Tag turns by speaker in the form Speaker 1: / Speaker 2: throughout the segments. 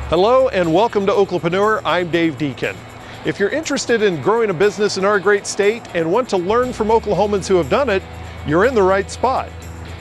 Speaker 1: Hello and welcome to OKLApreneur. I'm Dave Deacon. If you're interested in growing a business in our great state and want to learn from Oklahomans who have done it, you're in the right spot.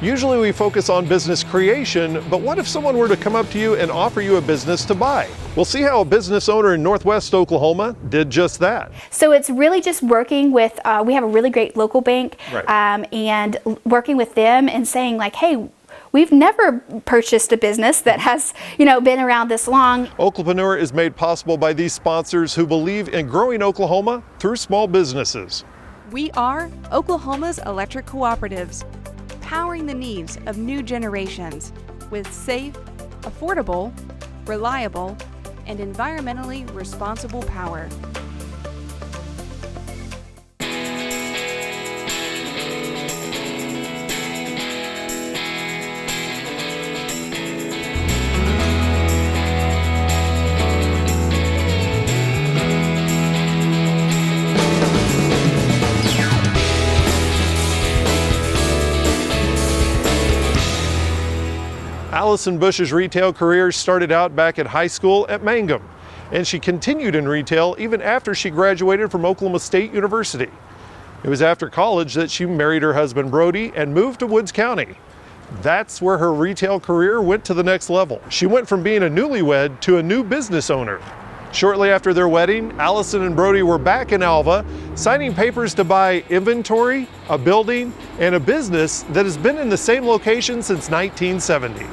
Speaker 1: Usually we focus on business creation, but what if someone were to come up to you and offer you a business to buy? We'll see how a business owner in Northwest Oklahoma did just that.
Speaker 2: So it's really just working with, we have a really great local bank,
Speaker 1: Right.
Speaker 2: and working with them and saying like, hey, we've never purchased a business that has, been around this long.
Speaker 1: OKLApreneur is made possible by these sponsors who believe in growing Oklahoma through small businesses.
Speaker 3: We are Oklahoma's electric cooperatives, powering the needs of new generations with safe, affordable, reliable, and environmentally responsible power.
Speaker 1: Allyson Bush's retail career started out back at high school at Mangum, and she continued in retail even after she graduated from Oklahoma State University. It was after college that she married her husband Brody and moved to Woods County. That's where her retail career went to the next level. She went from being a newlywed to a new business owner. Shortly after their wedding, Allyson and Brody were back in Alva, signing papers to buy inventory, a building, and a business that has been in the same location since 1970.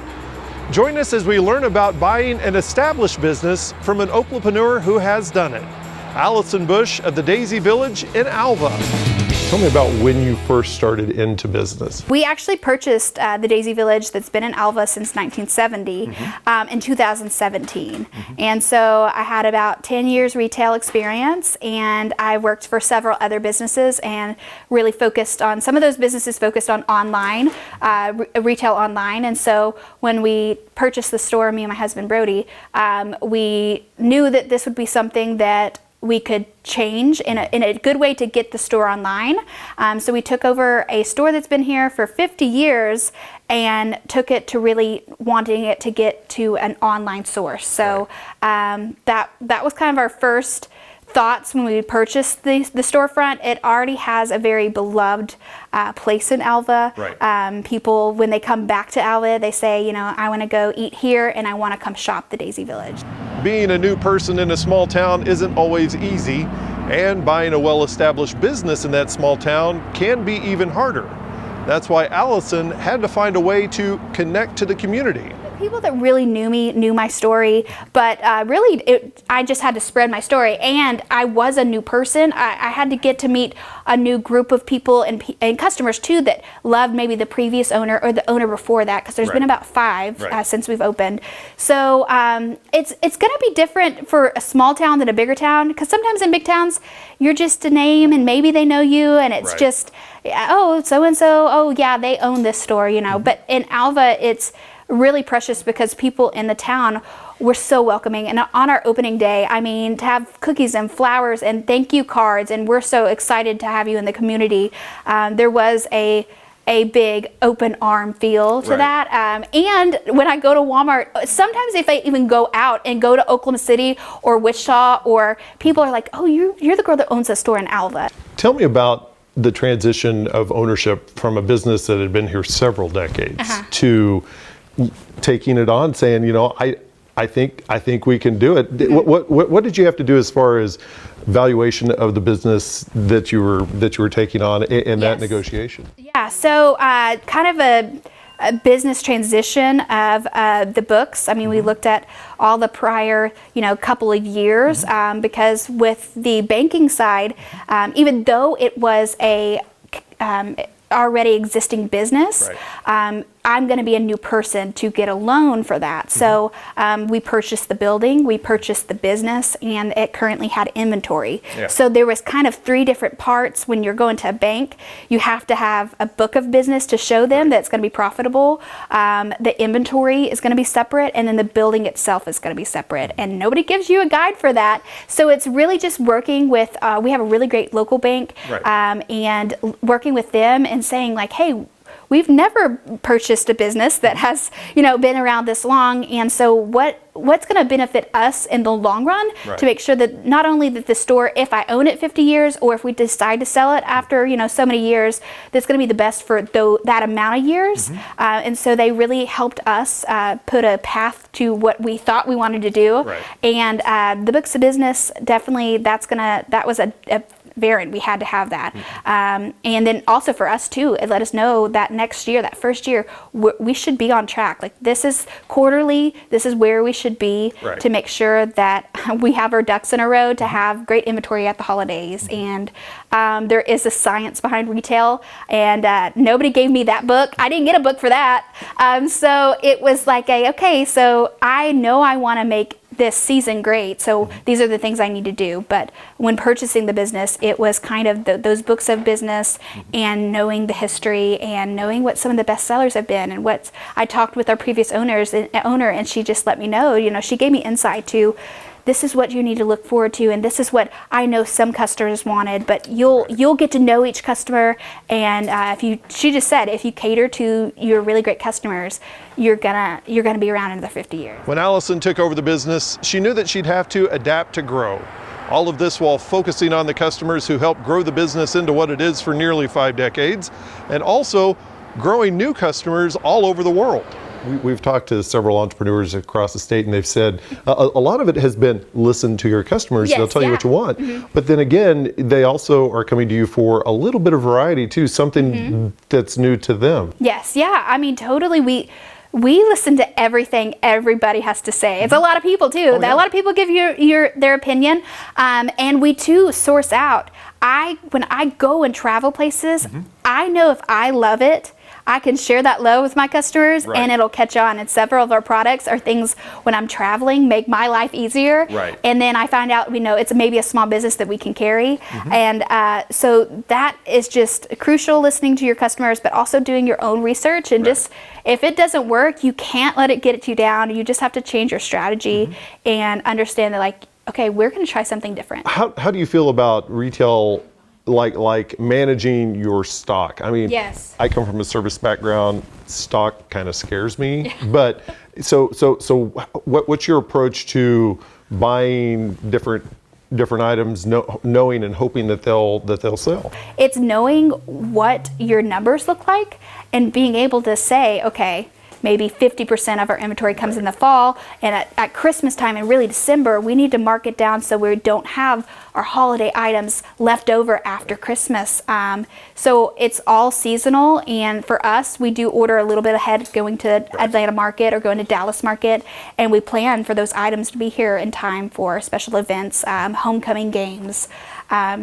Speaker 1: Join us as we learn about buying an established business from an OKLApreneur who has done it. Allyson Bush of the Daisy Village in Alva. Tell me about when you first started into business.
Speaker 2: We actually purchased the Daisy Village that's been in Alva since 1970 in 2017. And so I had about 10 years retail experience, and I worked for several other businesses and really focused on, some of those businesses focused on online, retail online. And so when we purchased the store, me and my husband Brody, we knew that this would be something that we could change in a good way to get the store online. So we took over a store that's been here for 50 years and took it to really wanting it to get to an online source. So that was kind of our first thoughts when we purchased the storefront. It already has a very beloved place in Alva.
Speaker 1: Right.
Speaker 2: People, when they come back to Alva, they say, I want to go eat here and I want to come shop the Daisy Village.
Speaker 1: Being a new person in a small town isn't always easy, and buying a well-established business in that small town can be even harder. That's why Allyson had to find a way to connect to the community.
Speaker 2: People that really knew me knew my story, but I just had to spread my story, and I was a new person. I had to get to meet a new group of people and customers too that loved maybe the previous owner or the owner before that, because there's been about 5 since we've opened. So it's going to be different for a small town than a bigger town, because sometimes in big towns you're just a name and maybe they know you, and it's just, oh, so-and-so, oh yeah, they own this store, But in Alva, it's really precious because people in the town were so welcoming. And on our opening day, to have cookies and flowers and thank you cards, and we're so excited to have you in the community. There was a big open arm feel to that. And when I go to Walmart, sometimes if I even go out and go to Oklahoma City or Wichita, or people are like, oh, you're the girl that owns a store in Alva.
Speaker 1: Tell me about the transition of ownership from a business that had been here several decades to taking it on, saying, I think we can do it. What did you have to do as far as valuation of the business that you were taking on in that negotiation?
Speaker 2: Yeah, so kind of a business transition of the books. We looked at all the prior, couple of years, because with the banking side, even though it was a already existing business, I'm going to be a new person to get a loan for that. So we purchased the building, we purchased the business, and it currently had inventory. So there was kind of 3 different parts. When you're going to a bank, you have to have a book of business to show them that it's going to be profitable. The inventory is going to be separate, and then the building itself is going to be separate. And nobody gives you a guide for that. So it's really just working with, we have a really great local bank, and working with them and saying like, hey, we've never purchased a business that has, been around this long. And so what's going to benefit us in the long run to make sure that not only that the store, if I own it 50 years or if we decide to sell it after, so many years, that's going to be the best for that amount of years. And so they really helped us put a path to what we thought we wanted to do. And the books of business, definitely that was a variant. We had to have that. And then also for us too, it let us know that next year, that first year, we should be on track. Like this is quarterly, this is where we should be to make sure that we have our ducks in a row to have great inventory at the holidays. And there is a science behind retail, and nobody gave me that book. I didn't get a book for that. So it was like okay, so I know I want to make this season great, so these are the things I need to do. But when purchasing the business, it was kind of those books of business and knowing the history and knowing what some of the best sellers have been. And what I talked with our previous owner, and she just let me know, she gave me insight to this is what you need to look forward to, and this is what I know some customers wanted. But you'll get to know each customer, and she just said if you cater to your really great customers, you're gonna be around another 50 years.
Speaker 1: When Allyson took over the business, she knew that she'd have to adapt to grow. All of this while focusing on the customers who helped grow the business into what it is for nearly 5 decades, and also growing new customers all over the world. We've talked to several entrepreneurs across the state, and they've said a lot of it has been listen to your customers. They'll tell you what you want. But then again, they also are coming to you for a little bit of variety too, something that's new to them.
Speaker 2: Yes, yeah. I mean, totally. We listen to everything everybody has to say. It's a lot of people too. A lot of people give you their opinion, and we too source out. When I go and travel places, I know if I love it, I can share that love with my customers and it'll catch on. And several of our products are things when I'm traveling make my life easier. And then I find out, it's maybe a small business that we can carry. And so that is just crucial, listening to your customers, but also doing your own research. And just, if it doesn't work, you can't let it get you down. You just have to change your strategy and understand that okay, we're going to try something different.
Speaker 1: How do you feel about retail, like managing your stock? I mean, I come from a service background. Stock kind of scares me. But so what's your approach to buying different items, knowing and hoping that they'll sell?
Speaker 2: It's knowing what your numbers look like and being able to say, okay, maybe 50% of our inventory comes in the fall, and at Christmas time and really December, we need to mark it down so we don't have our holiday items left over after Christmas. So it's all seasonal, and for us, we do order a little bit ahead going to Atlanta market or going to Dallas market, and we plan for those items to be here in time for special events, homecoming games.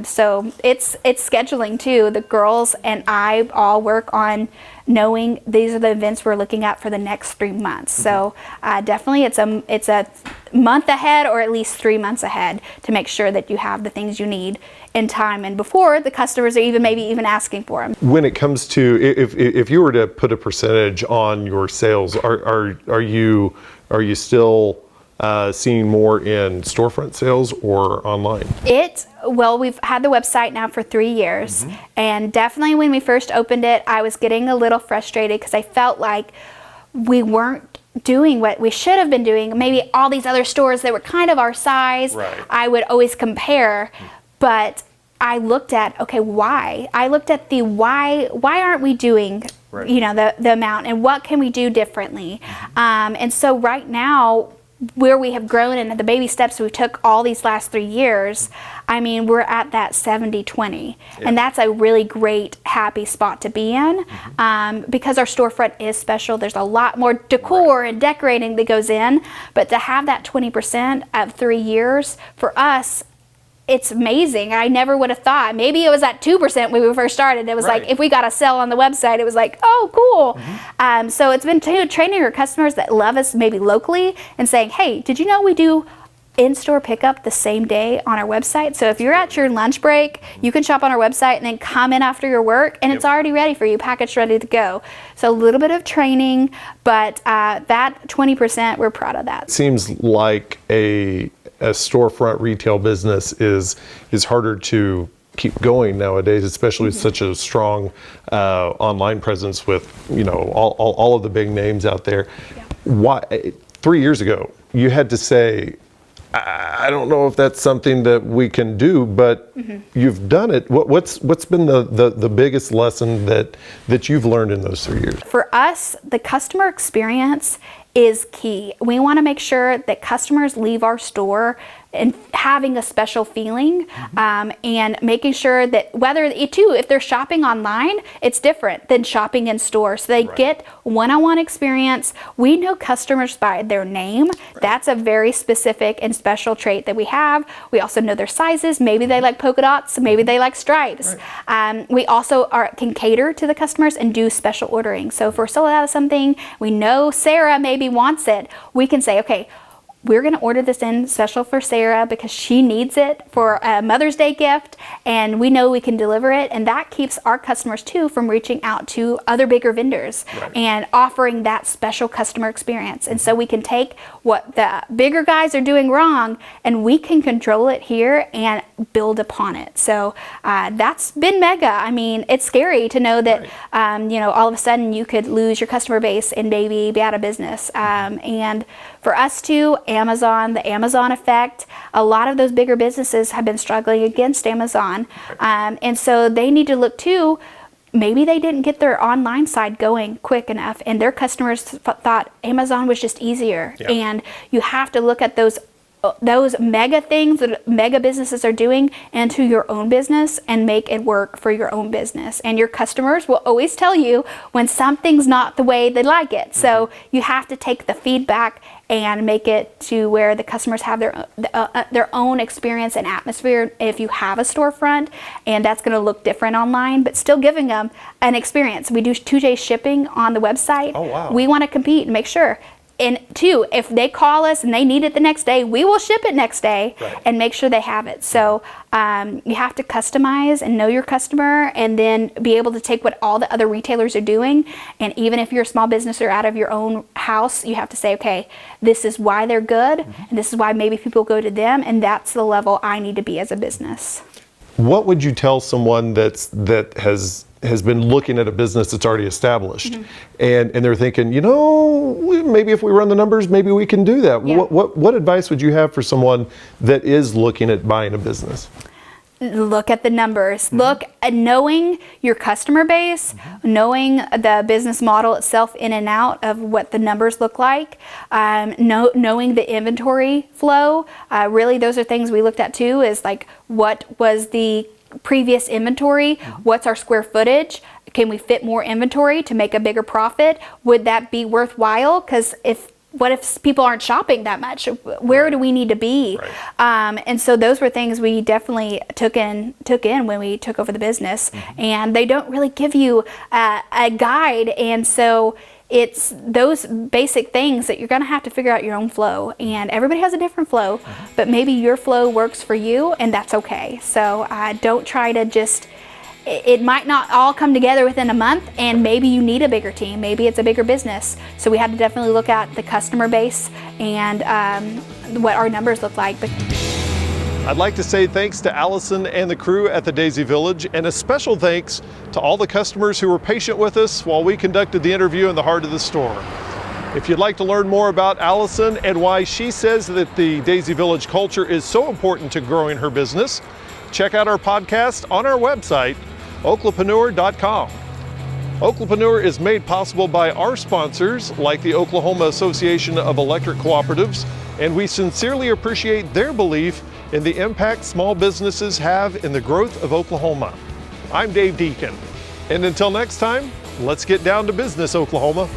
Speaker 2: So it's scheduling too. The girls and I all work on knowing these are the events we're looking at for the next 3 months. So definitely it's a month ahead or at least 3 months ahead to make sure that you have the things you need in time and before the customers are even asking for them.
Speaker 1: When it comes to, if you were to put a percentage on your sales, are you still seeing more in storefront sales or online?
Speaker 2: We've had the website now for 3 years, and definitely when we first opened it, I was getting a little frustrated because I felt like we weren't doing what we should have been doing. Maybe all these other stores that were kind of our size, I would always compare, but I looked at, why? I looked at why aren't we doing the amount, and what can we do differently? And so right now, where we have grown and the baby steps we took all these last 3 years, we're at that 70-20. And that's a really great, happy spot to be in because our storefront is special. There's a lot more decor and decorating that goes in, but to have that 20% of 3 years, for us, it's amazing. I never would have thought. Maybe it was at 2% when we first started. It was like, if we got a sell on the website, it was like, oh, cool. So it's been training our customers that love us maybe locally and saying, hey, did you know we do in-store pickup the same day on our website? So if you're at your lunch break, you can shop on our website and then come in after your work, and it's already ready for you, packaged, ready to go. So a little bit of training, but that 20%, we're proud of that.
Speaker 1: Seems like a storefront retail business is harder to keep going nowadays, especially with such a strong online presence with, you know, all of the big names out there.
Speaker 2: Yeah.
Speaker 1: Why 3 years ago you had to say, I don't know if that's something that we can do, but you've done it. What's been the biggest lesson that you've learned in those 3 years?
Speaker 2: For us, the customer experience is key. We want to make sure that customers leave our store and having a special feeling, and making sure that if they're shopping online, it's different than shopping in store. So they get one-on-one experience. We know customers by their name. That's a very specific and special trait that we have. We also know their sizes. Maybe they like polka dots, maybe they like stripes. We also can cater to the customers and do special ordering. So if we're sold out of something, we know Sarah maybe wants it, we can say, okay, we're going to order this in special for Sarah because she needs it for a Mother's Day gift, and we know we can deliver it, and that keeps our customers too from reaching out to other bigger vendors and offering that special customer experience. And so we can take what the bigger guys are doing wrong and we can control it here and build upon it. So that's been mega. I mean, it's scary to know that you know, all of a sudden you could lose your customer base and maybe be out of business. And for us too, Amazon, the Amazon effect, a lot of those bigger businesses have been struggling against Amazon. And so they need to look too, maybe they didn't get their online side going quick enough and their customers thought Amazon was just easier. And you have to look at those mega things that mega businesses are doing into your own business and make it work for your own business. And your customers will always tell you when something's not the way they like it. So you have to take the feedback and make it to where the customers have their own experience and atmosphere if you have a storefront, and that's going to look different online, but still giving them an experience. We do 2-day shipping on the website.
Speaker 1: Oh, wow.
Speaker 2: We want to compete and make sure. And two, if they call us and they need it the next day, we will ship it next day and make sure they have it. So you have to customize and know your customer and then be able to take what all the other retailers are doing. And even if you're a small business or out of your own house, you have to say, okay, this is why they're good and this is why maybe people go to them, and that's the level I need to be as a business.
Speaker 1: What would you tell someone that has been looking at a business that's already established and they're thinking, you know, maybe if we run the numbers, maybe we can do that? What advice would you have for someone that is looking at buying a business?
Speaker 2: Look at the numbers. Look at knowing your customer base, knowing the business model itself in and out of what the numbers look like, knowing the inventory flow. Really, those are things we looked at too, is like what was the previous inventory, what's our square footage, can we fit more inventory to make a bigger profit, would that be worthwhile? Because what if people aren't shopping that much? Where do we need to be? And so those were things we definitely took in when we took over the business. And they don't really give you a guide, and so it's those basic things that you're going to have to figure out your own flow, and everybody has a different flow, but maybe your flow works for you, and that's okay. So don't try to just, it might not all come together within a month, and maybe you need a bigger team, maybe it's a bigger business. So we had to definitely look at the customer base and what our numbers look like. But
Speaker 1: I'd like to say thanks to Allyson and the crew at the Daisy Village, and a special thanks to all the customers who were patient with us while we conducted the interview in the heart of the store. If you'd like to learn more about Allyson and why she says that the Daisy Village culture is so important to growing her business, check out our podcast on our website, OKLApreneur.com. OKLApreneur is made possible by our sponsors like the Oklahoma Association of Electric Cooperatives, and we sincerely appreciate their belief in the impact small businesses have in the growth of Oklahoma. I'm Dave Deacon, and until next time, let's get down to business, Oklahoma.